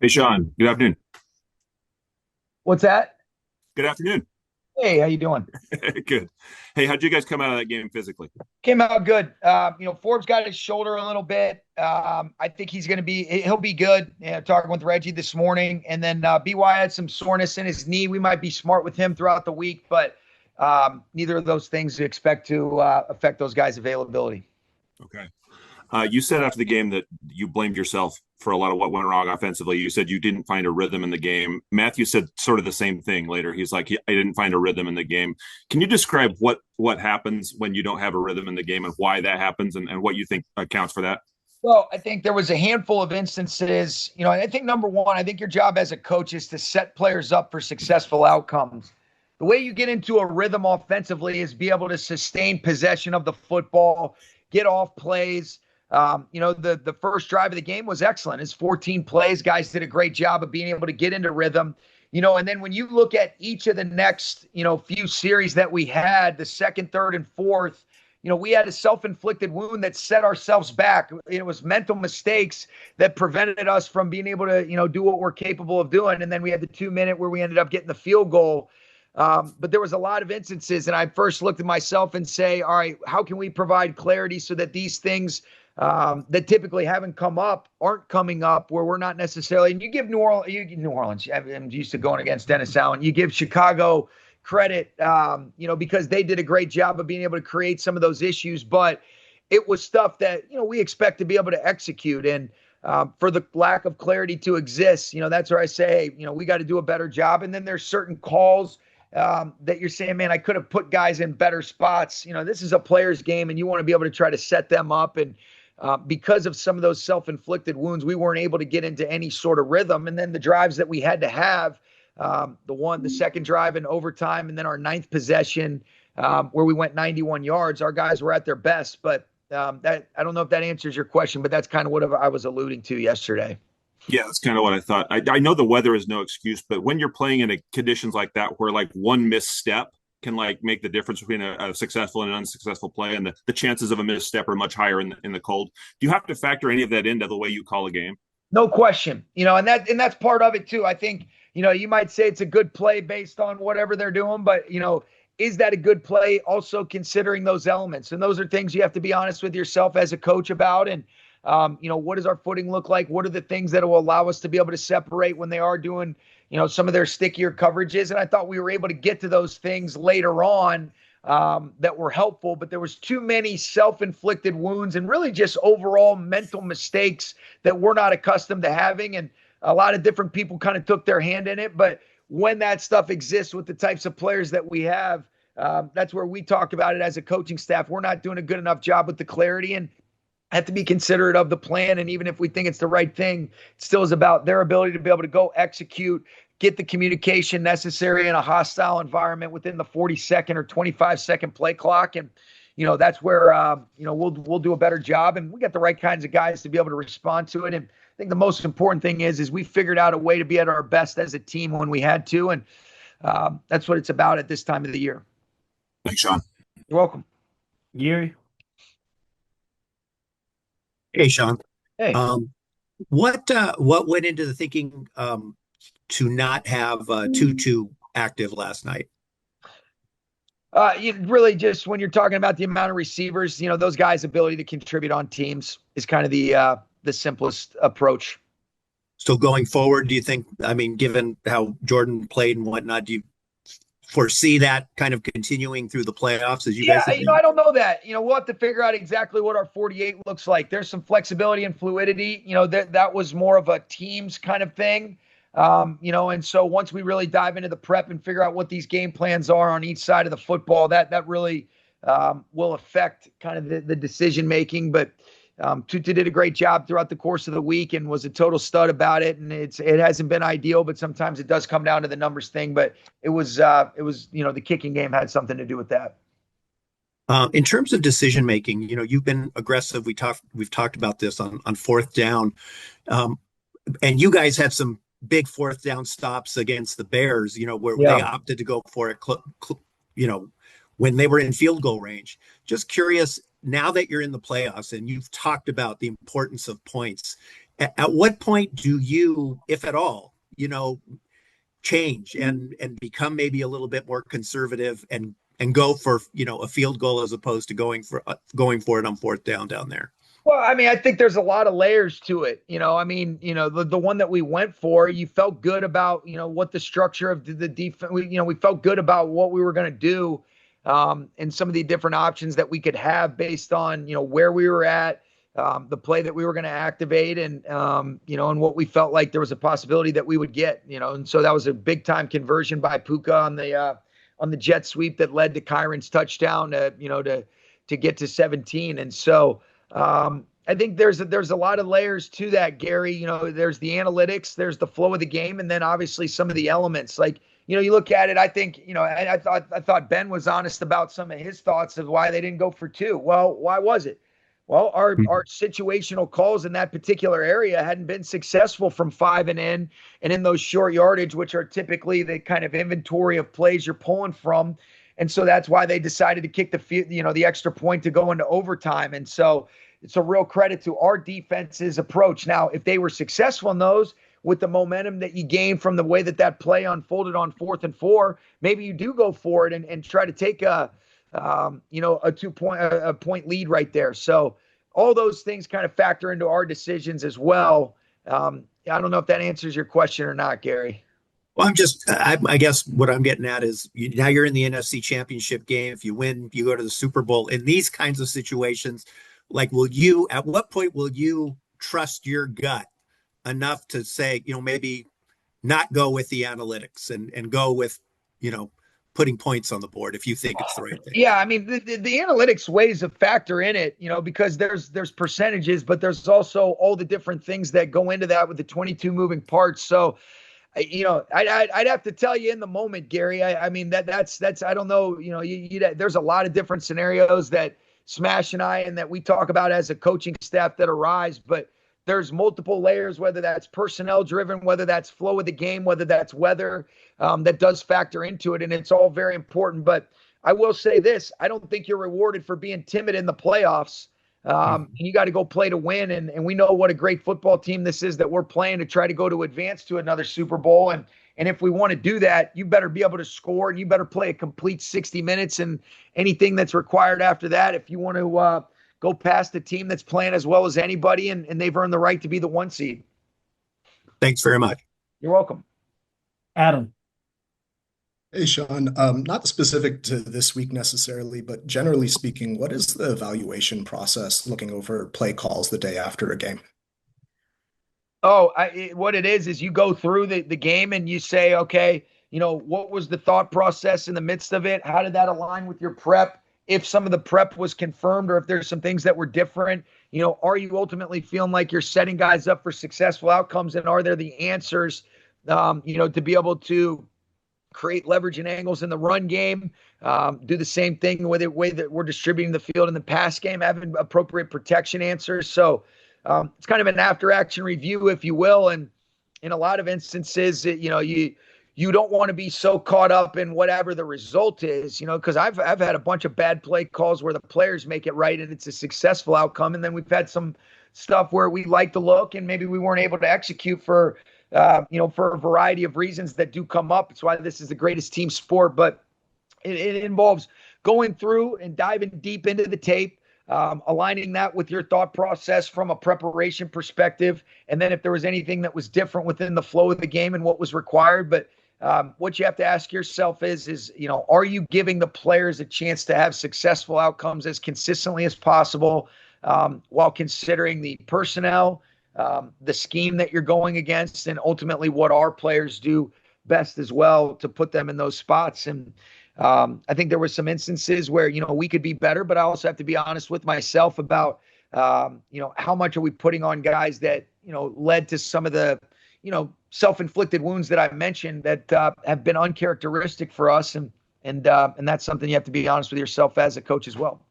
Hey, Sean. Good afternoon. What's that? Good afternoon. Hey, how you doing? Good. Hey, how'd you guys come out of that game physically? Came out good. Forbes got his shoulder a little bit. I think he'll be good. Talking with Reggie this morning, and then By had some soreness in his knee. We might be smart with him throughout the week, but neither of those things we expect to affect those guys' availability. Okay. You said after the game that you blamed yourself for a lot of what went wrong offensively. You said you didn't find a rhythm in the game. Matthew said sort of the same thing later. He's like, I didn't find a rhythm in the game. Can you describe what happens when you don't have a rhythm in the game and why that happens and what you think accounts for that? Well, I think there was a handful of instances. I think number one, I think your job as a coach is to set players up for successful outcomes. The way you get into a rhythm offensively is be able to sustain possession of the football, get off plays. The first drive of the game was excellent. It's 14 plays. Guys did a great job of being able to get into rhythm. And then when you look at each of the next, few series that we had, the second, third, and fourth, we had a self-inflicted wound that set ourselves back. It was mental mistakes that prevented us from being able to, do what we're capable of doing. And then we had the 2 minute where we ended up getting the field goal. But there was a lot of instances, and I first looked at myself and say, all right, how can we provide clarity so that these things that typically haven't come up aren't coming up, where we're not necessarily. And you give New Orleans. I'm used to going against Dennis Allen. You give Chicago credit, because they did a great job of being able to create some of those issues, but it was stuff that we expect to be able to execute. And for the lack of clarity to exist, that's where I say, we got to do a better job. And then there's certain calls that you're saying, man, I could have put guys in better spots. This is a player's game, and you want to be able to try to set them up. And because of some of those self-inflicted wounds, we weren't able to get into any sort of rhythm. And then the drives that we had to have, the second drive in overtime, and then our ninth possession, where we went 91 yards, our guys were at their best. But that, I don't know if that answers your question, but that's kind of what I was alluding to yesterday. Yeah, that's kind of what I thought. I know the weather is no excuse, but when you're playing in conditions like that, where like one misstep can like make the difference between a successful and an unsuccessful play, and the chances of a misstep are much higher in the cold. Do you have to factor any of that into the way you call a game? No question. And that's part of it too. I think, you might say it's a good play based on whatever they're doing, but is that a good play also considering those elements? And those are things you have to be honest with yourself as a coach about. And what does our footing look like? What are the things that will allow us to be able to separate when they are doing, some of their stickier coverages? And I thought we were able to get to those things later on, that were helpful, but there was too many self-inflicted wounds and really just overall mental mistakes that we're not accustomed to having. And a lot of different people kind of took their hand in it. But when that stuff exists with the types of players that we have, that's where we talk about it as a coaching staff. We're not doing a good enough job with the clarity, and have to be considerate of the plan. And even if we think it's the right thing, it still is about their ability to be able to go execute, get the communication necessary in a hostile environment within the 40-second or 25-second play clock. And, that's where, we'll do a better job. And we got the right kinds of guys to be able to respond to it. And I think the most important thing is we figured out a way to be at our best as a team when we had to. And that's what it's about at this time of the year. Thanks, Sean. You're welcome. Gary. Hey, Sean. Hey. What went into the thinking to not have Tutu active last night? You really just, when you're talking about the amount of receivers, those guys' ability to contribute on teams is kind of the simplest approach. So going forward, do you think, I mean, given how Jordan played and whatnot, do you foresee that kind of continuing through the playoffs as you guys have I don't know that. We'll have to figure out exactly what our 48 looks like. There's some flexibility and fluidity. That was more of a teams kind of thing. And so once we really dive into the prep and figure out what these game plans are on each side of the football, that really will affect kind of the decision making. But Tutu did a great job throughout the course of the week and was a total stud about it. And it hasn't been ideal, but sometimes it does come down to the numbers thing. But it was the kicking game had something to do with that. In terms of decision making, you've been aggressive. We've talked about this on fourth down, and you guys had some big fourth down stops against the Bears. Where they opted to go for it. When they were in field goal range. Just curious, now that you're in the playoffs and you've talked about the importance of points, At what point do you, if at all, change and become maybe a little bit more conservative and go for a field goal as opposed to going for it on fourth down there? Well, I mean, I think there's a lot of layers to it. I mean, the one that we went for, you felt good about, what the structure of the defense, we felt good about what we were going to do, and some of the different options that we could have based on, where we were at, the play that we were going to activate, and, and what we felt like there was a possibility that we would get, and so that was a big time conversion by Puka on the jet sweep that led to Kyren's touchdown, to get to 17. And so, I think there's a lot of layers to that, Gary. There's the analytics, there's the flow of the game, and then obviously some of the elements. Like, you look at it, I think, I thought Ben was honest about some of his thoughts of why they didn't go for two. Well, why was it? Well, our situational calls in that particular area hadn't been successful from 5 and in those short yardage, which are typically the kind of inventory of plays you're pulling from. And so that's why they decided to kick the extra point to go into overtime. And so it's a real credit to our defense's approach. Now, if they were successful in those with the momentum that you gained from the way that play unfolded on 4th and 4, maybe you do go for it and try to take a 2-point lead right there. So all those things kind of factor into our decisions as well. I don't know if that answers your question or not, Gary. Well, I guess what I'm getting at is now you're in the NFC Championship game. If you win, you go to the Super Bowl. In these kinds of situations, like, at what point will you trust your gut enough to say, maybe not go with the analytics and go with, putting points on the board if you think it's the right thing? Yeah, I mean, the analytics weighs a factor in it, because there's percentages, but there's also all the different things that go into that with the 22 moving parts. So, I'd have to tell you in the moment, Gary. I mean, that's I don't know. There's a lot of different scenarios that Smash and I and that we talk about as a coaching staff that arise, but there's multiple layers, whether that's personnel driven, whether that's flow of the game, whether that's weather, that does factor into it. And it's all very important. But I will say this, I don't think you're rewarded for being timid in the playoffs. You got to go play to win. And we know what a great football team this is that we're playing to try to go to advance to another Super Bowl. And if we want to do that, you better be able to score, and you better play a complete 60 minutes and anything that's required after that if you want to go past the team that's playing as well as anybody, and they've earned the right to be the 1 seed. Thanks very much. You're welcome. Adam. Hey, Sean. Not specific to this week necessarily, but generally speaking, what is the evaluation process looking over play calls the day after a game? What it is you go through the game and you say, okay, what was the thought process in the midst of it? How did that align with your prep? If some of the prep was confirmed or if there's some things that were different, are you ultimately feeling like you're setting guys up for successful outcomes? And are there the answers, to be able to create leverage and angles in the run game, do the same thing with the way that we're distributing the field in the pass game, having appropriate protection answers. So it's kind of an after action review, if you will. And in a lot of instances, you don't want to be so caught up in whatever the result is, because I've had a bunch of bad play calls where the players make it right and it's a successful outcome. And then we've had some stuff where we like the look and maybe we weren't able to execute for a variety of reasons that do come up. It's why this is the greatest team sport, but it involves going through and diving deep into the tape, aligning that with your thought process from a preparation perspective. And then if there was anything that was different within the flow of the game and what was required, but what you have to ask yourself is, are you giving the players a chance to have successful outcomes as consistently as possible, while considering the personnel, the scheme that you're going against, and ultimately what our players do best as well to put them in those spots. And I think there were some instances where, we could be better, but I also have to be honest with myself about, how much are we putting on guys that, led to some of the, self-inflicted wounds that I mentioned that have been uncharacteristic for us. And that's something you have to be honest with yourself as a coach as well.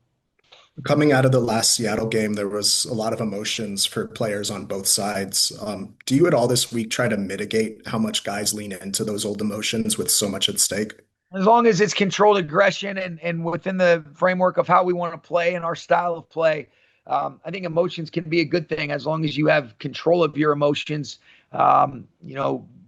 Coming out of the last Seattle game, there was a lot of emotions for players on both sides. Do you at all this week try to mitigate how much guys lean into those old emotions with so much at stake? As long as it's controlled aggression and within the framework of how we want to play and our style of play, I think emotions can be a good thing as long as you have control of your emotions,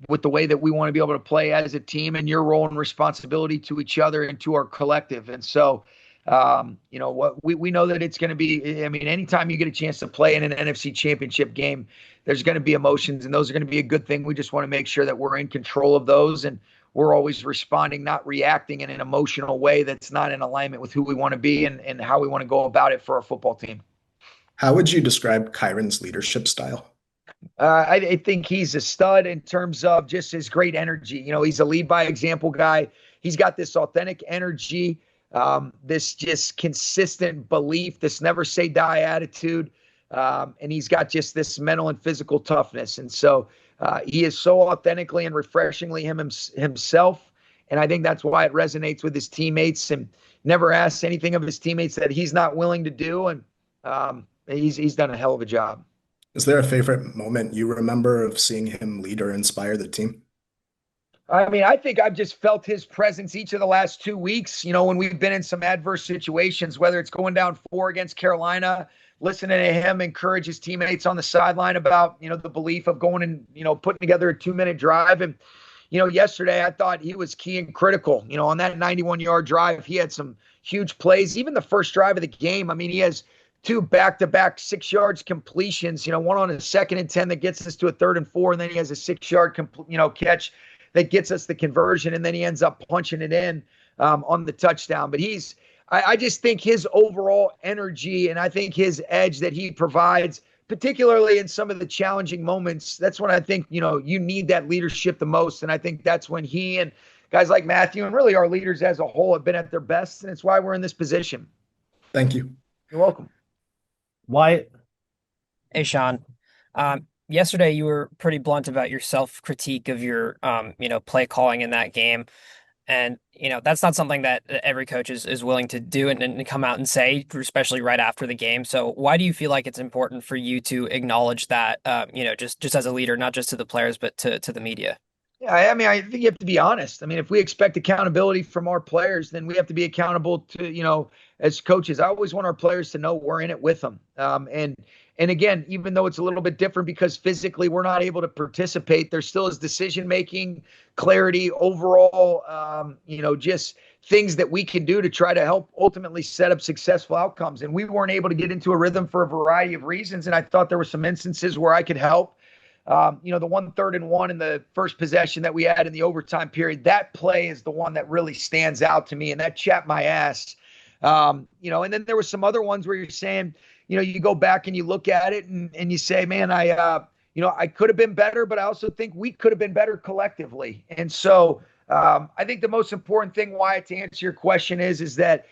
with the way that we want to be able to play as a team and your role and responsibility to each other and to our collective. And so, what we know that it's going to be, I mean, anytime you get a chance to play in an NFC championship game, there's going to be emotions, and those are going to be a good thing. We just want to make sure that we're in control of those, and we're always responding, not reacting in an emotional way that's not in alignment with who we want to be and how we want to go about it for our football team. How would you describe Kyren's leadership style? I think he's a stud in terms of just his great energy. He's a lead by example guy. He's got this authentic energy, this just consistent belief, this never say die attitude. And he's got just this mental and physical toughness. And so he is so authentically and refreshingly himself. And I think that's why it resonates with his teammates, and never asks anything of his teammates that he's not willing to do. And he's done a hell of a job. Is there a favorite moment you remember of seeing him lead or inspire the team? I mean, I think I've just felt his presence each of the last 2 weeks, when we've been in some adverse situations, whether it's going down 4 against Carolina, listening to him encourage his teammates on the sideline about, the belief of going and, putting together a 2-minute drive. And, yesterday I thought he was key and critical. On that 91-yard drive, he had some huge plays. Even the first drive of the game, I mean, he has 2 back-to-back 6 yards completions, one on a 2nd and 10 that gets us to a 3rd and 4, and then he has a 6-yard catch that gets us the conversion, and then he ends up punching it in on the touchdown. But I just think his overall energy, and I think his edge that he provides, particularly in some of the challenging moments, that's when I think, you need that leadership the most. And I think that's when he and guys like Matthew and really our leaders as a whole have been at their best, and it's why we're in this position. Thank you. You're welcome. Wyatt. Hey, Sean. Yesterday you were pretty blunt about your self-critique of your, play calling in that game. And, that's not something that every coach is willing to do and come out and say, especially right after the game. So why do you feel like it's important for you to acknowledge that, just as a leader, not just to the players, but to the media? Yeah, I mean, I think you have to be honest. I mean, if we expect accountability from our players, then we have to be accountable to, as coaches. I always want our players to know we're in it with them. And again, even though it's a little bit different because physically we're not able to participate, there still is decision-making, clarity, overall, just things that we can do to try to help ultimately set up successful outcomes. And we weren't able to get into a rhythm for a variety of reasons. And I thought there were some instances where I could help. The 3rd and 1 in the first possession that we had in the overtime period, that play is the one that really stands out to me, and that chapped my ass. And then there were some other ones where you're saying, you go back and you look at it and you say, man, I could have been better, but I also think we could have been better collectively. And so I think the most important thing, Wyatt, to answer your question is that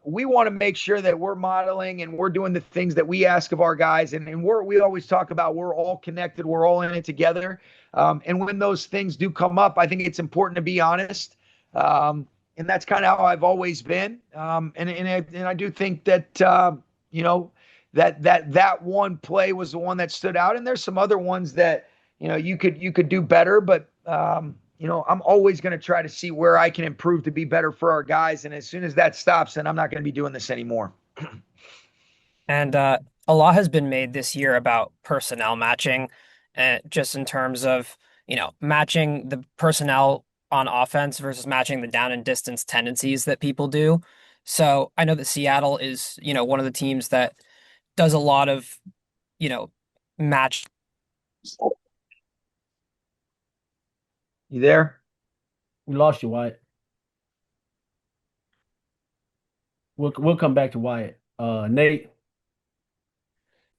we want to make sure that we're modeling and we're doing the things that we ask of our guys. And we always talk about we're all connected. We're all in it together. And when those things do come up, I think it's important to be honest. And that's kind of how I've always been. And I do think that, that one play was the one that stood out. And there's some other ones that, you could do better, but, I'm always going to try to see where I can improve to be better for our guys. And as soon as that stops, then I'm not going to be doing this anymore. And a lot has been made this year about personnel matching, just in terms of, matching the personnel on offense versus matching the down and distance tendencies that people do. So I know that Seattle is, one of the teams that does a lot of, match. You there? We lost you, Wyatt. We'll come back to Wyatt. Nate.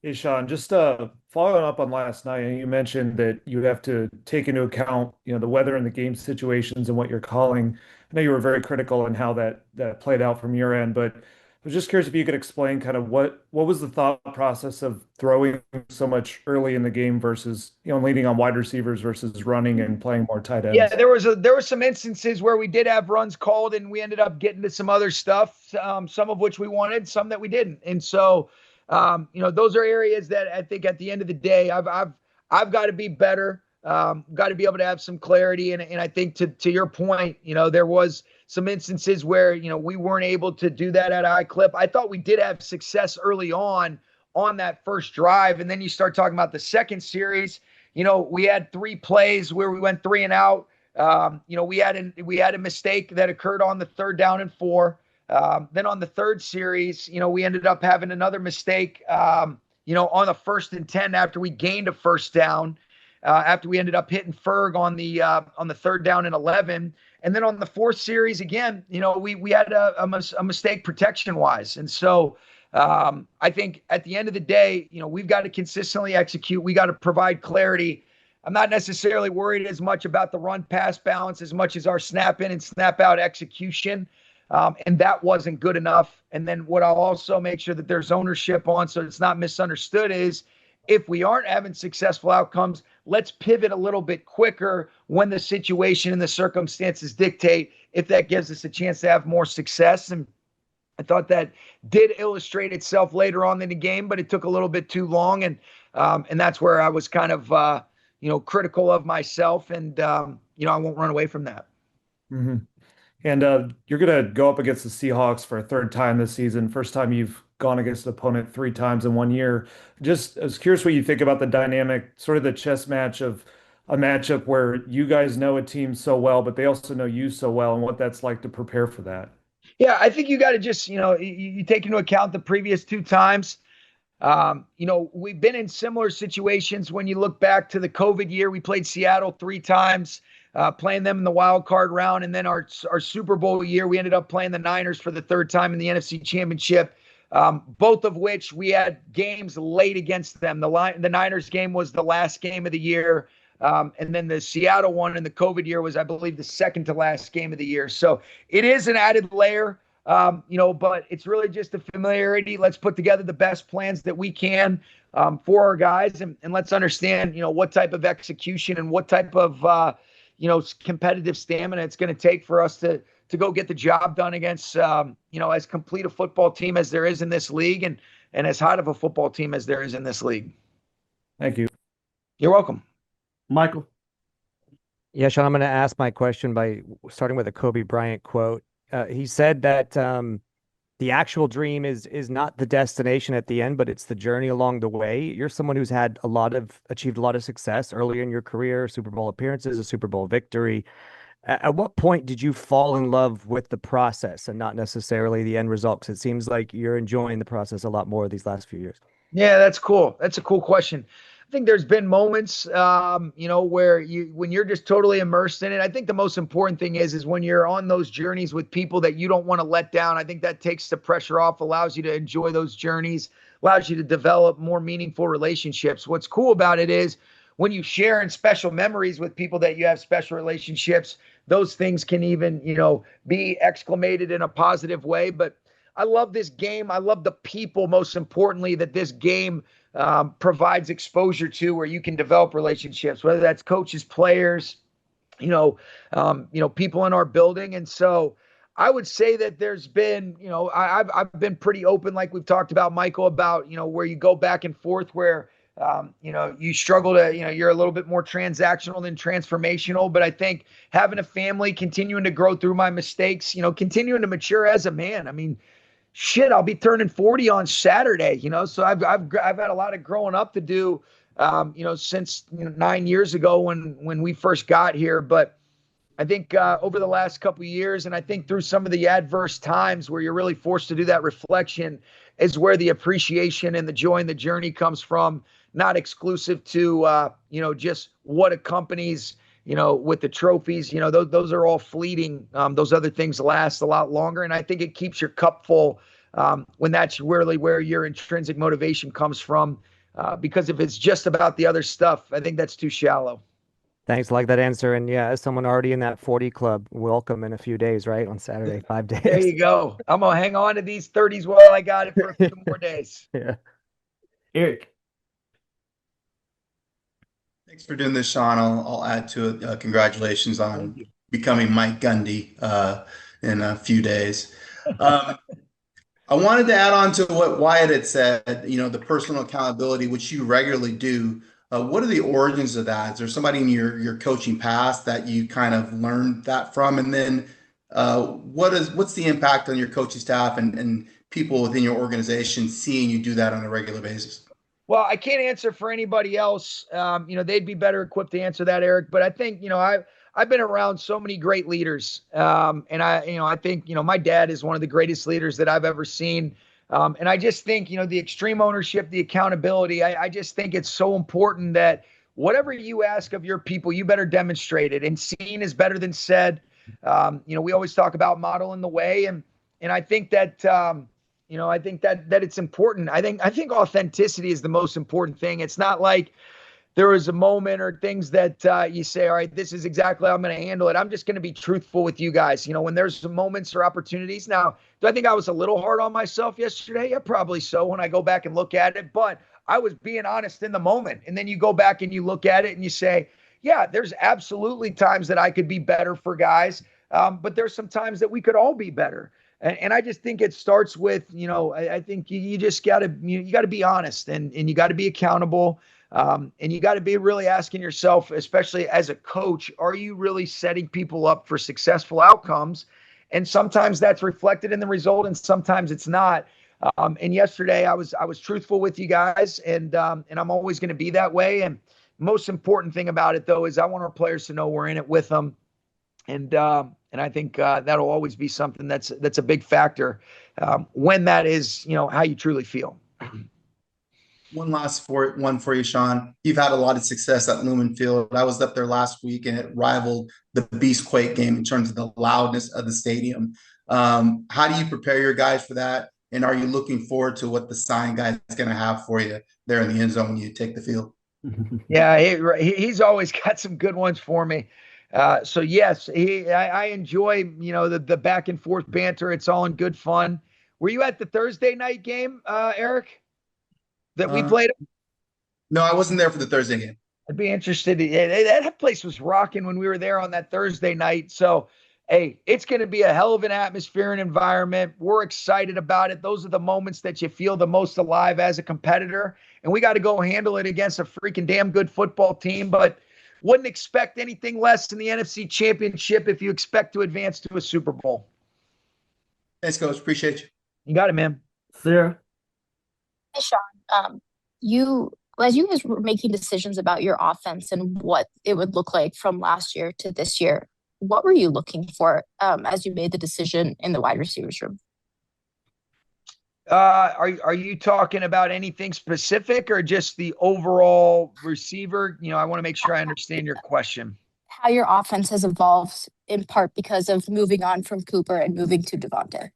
Hey, Sean, just following up on last night, you mentioned that you have to take into account, the weather and the game situations and what you're calling. I know you were very critical in how that played out from your end, but I was just curious if you could explain kind of what was the thought process of throwing so much early in the game versus, leaning on wide receivers versus running and playing more tight ends. Yeah, there were some instances where we did have runs called and we ended up getting to some other stuff, some of which we wanted, some that we didn't. And so, those are areas that I think at the end of the day, I've got to be better, got to be able to have some clarity. And I think to your point, there was some instances where, we weren't able to do that at a high clip. I thought we did have success early on on that first drive. And then you start talking about the second series. We had 3 plays where we went 3 and out. We had a mistake that occurred on the 3rd down and 4. Then on the third series, we ended up having another mistake, on the 1st and 10 after we gained a first down, after we ended up hitting Ferg on the 3rd down and 11. And then on the 4th series, again, we had a mistake protection wise. And so I think at the end of the day, we've got to consistently execute. We got to provide clarity. I'm not necessarily worried as much about the run pass balance as much as our snap in and snap out execution. And that wasn't good enough. And then what I'll also make sure that there's ownership on, so it's not misunderstood, is if we aren't having successful outcomes, let's pivot a little bit quicker when the situation and the circumstances dictate, if that gives us a chance to have more success. And I thought that did illustrate itself later on in the game, but it took a little bit too long. And that's where I was kind of, critical of myself. And, I won't run away from that. Mm-hmm. And you're going to go up against the Seahawks for a 3rd time this season. First time you've gone against an opponent 3 times in 1 year. I was curious what you think about the dynamic, sort of the chess match of a matchup where you guys know a team so well, but they also know you so well, and what that's like to prepare for that. Yeah, I think you got to just, you take into account the previous 2 times. We've been in similar situations. When you look back to the COVID year, we played Seattle 3 times. Playing them in the wild card round. And then our Super Bowl year, we ended up playing the Niners for the 3rd time in the NFC Championship, both of which we had games late against them. The Niners game was the last game of the year. And then the Seattle one in the COVID year was, I believe, the 2nd to last game of the year. So it is an added layer, but it's really just a familiarity. Let's put together the best plans that we can for our guys. And let's understand, what type of execution and what type of, competitive stamina it's going to take for us to go get the job done against, as complete a football team as there is in this league and as hot of a football team as there is in this league. Thank you. You're welcome. Michael. Yeah, Sean, I'm going to ask my question by starting with a Kobe Bryant quote. He said that the actual dream is not the destination at the end, but it's the journey along the way. You're someone who's achieved a lot of success early in your career, Super Bowl appearances, a Super Bowl victory. At what point did you fall in love with the process and not necessarily the end result? Because it seems like you're enjoying the process a lot more these last few years. Yeah, that's cool. That's a cool question. I think there's been moments, where when you're just totally immersed in it. I think the most important thing is when you're on those journeys with people that you don't want to let down. I think that takes the pressure off, allows you to enjoy those journeys, allows you to develop more meaningful relationships. What's cool about it is when you share in special memories with people that you have special relationships, those things can even, be exclamated in a positive way. But I love this game. I love the people, most importantly, that this game provides exposure to, where you can develop relationships, whether that's coaches, players, people in our building. And so I would say that there's been, I've been pretty open, like we've talked about, Michael, about, where you go back and forth, where, you struggle to, you're a little bit more transactional than transformational. But I think having a family, continuing to grow through my mistakes, continuing to mature as a man. I mean, shit, I'll be turning 40 on Saturday, so I've had a lot of growing up to do, since 9 years ago when we first got here. But I think over the last couple of years, and I think through some of the adverse times where you're really forced to do that reflection, is where the appreciation and the joy in the journey comes from, not exclusive to, just what accompanies, with the trophies. Those are all fleeting. Those other things last a lot longer. And I think it keeps your cup full when that's really where your intrinsic motivation comes from. Because if it's just about the other stuff, I think that's too shallow. Thanks. Like that answer. And yeah, as someone already in that 40 club, welcome in a few days, right? On Saturday, 5 days. There you go. I'm going to hang on to these 30s while I got it for a few more days. Yeah. Eric. Thanks for doing this, Sean. I'll add to it. Congratulations on becoming Mike Gundy in a few days. I wanted to add on to what Wyatt had said, the personal accountability, which you regularly do. What are the origins of that? Is there somebody in your coaching past that you kind of learned that from? And then what's the impact on your coaching staff? And people within your organization seeing you do that on a regular basis? Well, I can't answer for anybody else. They'd be better equipped to answer that, Eric. But I think, I've been around so many great leaders. I think, my dad is one of the greatest leaders that I've ever seen. And I just think, the extreme ownership, the accountability, I just think it's so important that whatever you ask of your people, you better demonstrate it. And seen is better than said. We always talk about modeling the way. And I think that, I think that it's important. I think authenticity is the most important thing. It's not like there is a moment or things that you say, all right, this is exactly how I'm going to handle it. I'm just going to be truthful with you guys. When there's some moments or opportunities. Now, do I think I was a little hard on myself yesterday? Yeah, probably so when I go back and look at it. But I was being honest in the moment. And then you go back and you look at it and you say, yeah, there's absolutely times that I could be better for guys. But there's some times that we could all be better. And I just think it starts with, I think you just got to be honest and you got to be accountable. And you got to be really asking yourself, especially as a coach, are you really setting people up for successful outcomes? And sometimes that's reflected in the result and sometimes it's not. And yesterday I was truthful with you guys and I'm always going to be that way. And most important thing about it though, is I want our players to know we're in it with them. And I think that'll always be something that's a big factor when that is, how you truly feel. One last one for you, Sean. You've had a lot of success at Lumen Field. I was up there last week, and it rivaled the Beast Quake game in terms of the loudness of the stadium. How do you prepare your guys for that? And are you looking forward to what the sign guy is going to have for you there in the end zone when you take the field? Yeah, he's always got some good ones for me. So yes, I enjoy, the back and forth banter. It's all in good fun. Were you at the Thursday night game, Eric, that we played? No, I wasn't there for the Thursday game. I'd be interested. That place was rocking when we were there on that Thursday night. So, hey, it's going to be a hell of an atmosphere and environment. We're excited about it. Those are the moments that you feel the most alive as a competitor. And we got to go handle it against a freaking damn good football team. But wouldn't expect anything less than the NFC Championship if you expect to advance to a Super Bowl. Thanks, Coach. Appreciate you. You got it, man. Sarah? Hey, Sean. As you guys were making decisions about your offense and what it would look like from last year to this year, what were you looking for as you made the decision in the wide receivers room? Are you talking about anything specific or just the overall receiver? I want to make sure I understand your question. How your offense has evolved in part because of moving on from Cooper and moving to Davante.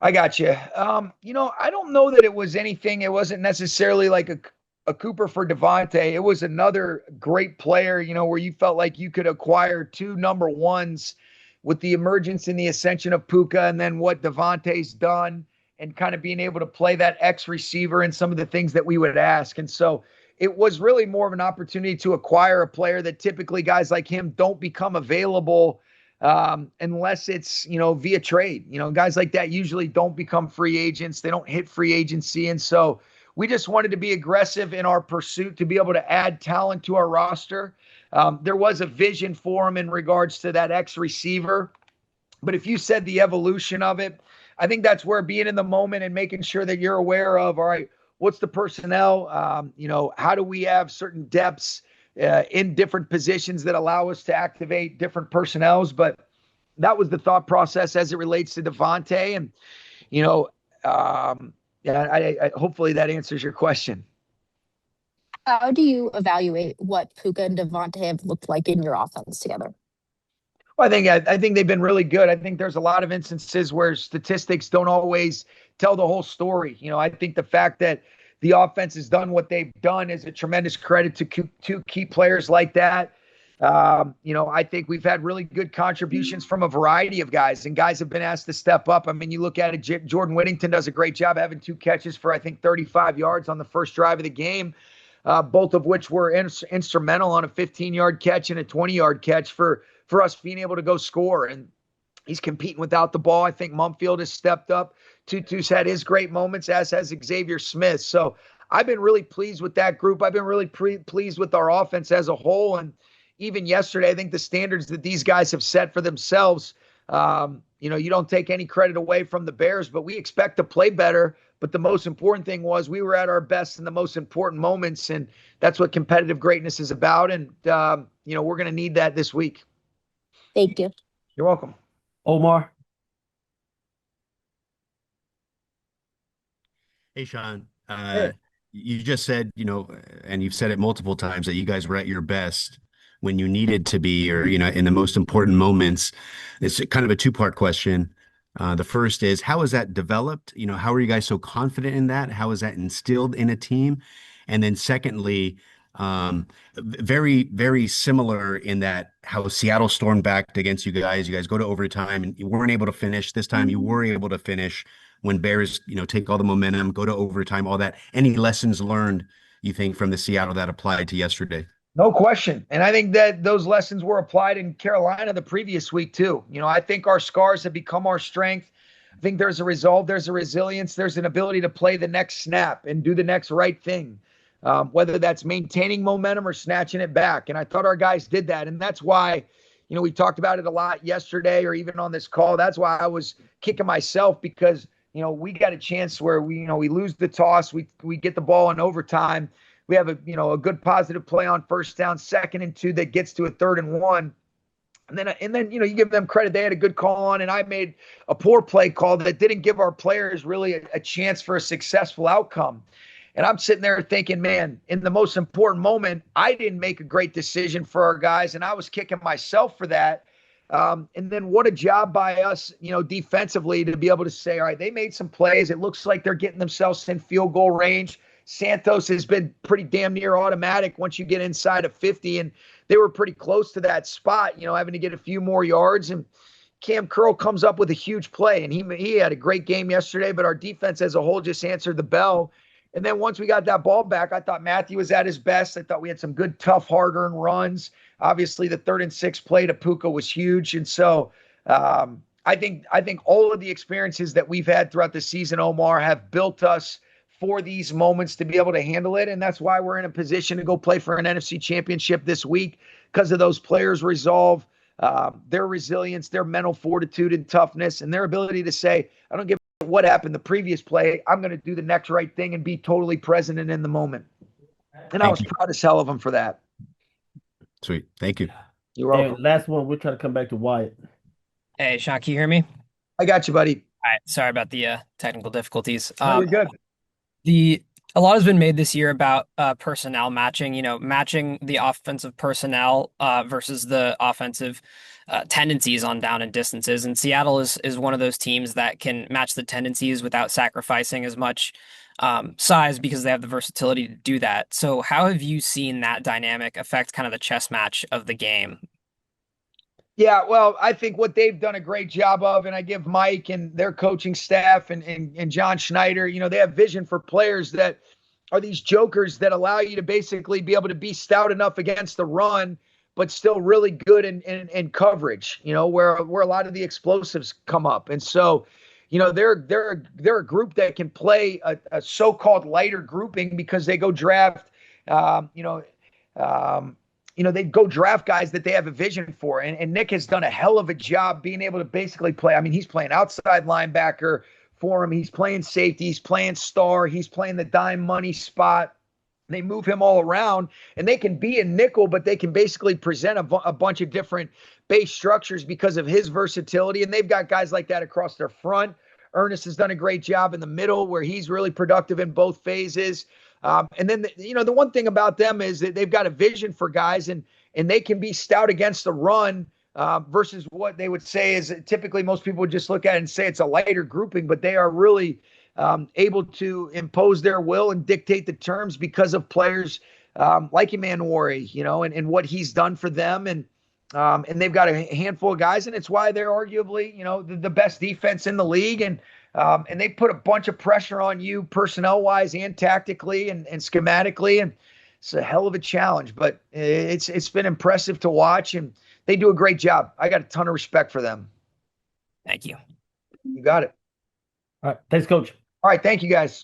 I got you. I don't know that it was anything. It wasn't necessarily like a Cooper for Davante. It was another great player, where you felt like you could acquire two number ones with the emergence and the ascension of Puka and then what Davante's done and kind of being able to play that X receiver and some of the things that we would ask. And so it was really more of an opportunity to acquire a player that typically guys like him don't become available unless it's, via trade. Guys like that usually don't become free agents. They don't hit free agency. And so we just wanted to be aggressive in our pursuit to be able to add talent to our roster. There was a vision for him in regards to that X receiver. But if you said the evolution of it, I think that's where being in the moment and making sure that you're aware of, all right, what's the personnel? How do we have certain depths in different positions that allow us to activate different personnels? But that was the thought process as it relates to Davante. And, I hopefully that answers your question. How do you evaluate what Puka and Davante have looked like in your offense together? Well, I think they've been really good. I think there's a lot of instances where statistics don't always tell the whole story. I think the fact that the offense has done what they've done is a tremendous credit to two key players like that. I think we've had really good contributions from a variety of guys, and guys have been asked to step up. I mean, you look at it, Jordan Whittington does a great job having 2 catches for, I think, 35 yards on the first drive of the game, both of which were instrumental on a 15-yard catch and a 20-yard catch for us being able to go score. And he's competing without the ball. I think Mumfield has stepped up. Tutu's had his great moments, as has Xavier Smith. So I've been really pleased with that group. I've been really pleased with our offense as a whole. And even yesterday, I think the standards that these guys have set for themselves, you don't take any credit away from the Bears, but we expect to play better. But the most important thing was we were at our best in the most important moments, and that's what competitive greatness is about. And, we're going to need that this week. Thank you. You're welcome. Omar. Hey, Sean. Hey. You just said, and you've said it multiple times that you guys were at your best when you needed to be, or, in the most important moments. It's kind of a two-part question. The first is, how has that developed? How are you guys so confident in that? How is that instilled in a team? And then secondly, very, very similar in that how Seattle stormed back against you guys. You guys go to overtime and you weren't able to finish. This time you were able to finish when Bears, take all the momentum, go to overtime, all that. Any lessons learned, you think, from the Seattle that applied to yesterday? No question. And I think that those lessons were applied in Carolina the previous week too. I think our scars have become our strength. I think there's a resolve, there's a resilience, there's an ability to play the next snap and do the next right thing, whether that's maintaining momentum or snatching it back. And I thought our guys did that. And that's why, we talked about it a lot yesterday or even on this call. That's why I was kicking myself because, we got a chance where we lose the toss. We get the ball in overtime. We have a good positive play on first down, 2nd and 2 that gets to a 3rd and 1. And then you give them credit. They had a good call on, and I made a poor play call that didn't give our players really a chance for a successful outcome. And I'm sitting there thinking, man, in the most important moment, I didn't make a great decision for our guys, and I was kicking myself for that. And then what a job by us, defensively to be able to say, all right, they made some plays. It looks like they're getting themselves in field goal range. Santos has been pretty damn near automatic once you get inside of 50, and they were pretty close to that spot, having to get a few more yards. And Cam Curl comes up with a huge play, and he had a great game yesterday, but our defense as a whole just answered the bell. And then once we got that ball back, I thought Matthew was at his best. I thought we had some good, tough, hard-earned runs. Obviously, the 3rd and 6 play to Puka was huge. And so I think all of the experiences that we've had throughout the season, Omar, have built us for these moments to be able to handle it. And that's why we're in a position to go play for an NFC championship this week, because of those players' resolve, their resilience, their mental fortitude and toughness, and their ability to say, I don't give a what happened the previous play. I'm going to do the next right thing and be totally present and in the moment. And I was proud as hell of them for that. Sweet. Thank you. You're welcome. And last one, we'll try to come back to Wyatt. Hey, Sean, can you hear me? I got you, buddy. All right. Sorry about the technical difficulties. You're good. A lot has been made this year about personnel matching, matching the offensive personnel versus the offensive tendencies on down and distances. And Seattle is one of those teams that can match the tendencies without sacrificing as much size because they have the versatility to do that. So how have you seen that dynamic affect kind of the chess match of the game? Yeah, well, I think what they've done a great job of, and I give Mike and their coaching staff and John Schneider, they have vision for players that are these jokers that allow you to basically be able to be stout enough against the run, but still really good in coverage, where a lot of the explosives come up. And so, they're a group that can play a so-called lighter grouping because they go draft, they go draft guys that they have a vision for. And Nick has done a hell of a job being able to basically play. I mean, he's playing outside linebacker for him. He's playing safety. He's playing star. He's playing the dime money spot. They move him all around, and they can be in nickel, but they can basically present a bunch of different base structures because of his versatility. And they've got guys like that across their front. Ernest has done a great job in the middle where he's really productive in both phases. And then, the one thing about them is that they've got a vision for guys, and they can be stout against the run versus what they would say is typically most people would just look at it and say it's a lighter grouping, but they are really able to impose their will and dictate the terms because of players like Emmanuel, and what he's done for them. And they've got a handful of guys, and it's why they're arguably, the best defense in the league. And they put a bunch of pressure on you personnel-wise and tactically and schematically. And it's a hell of a challenge, but it's been impressive to watch, and they do a great job. I got a ton of respect for them. Thank you. You got it. All right. Thanks, Coach. All right. Thank you, guys.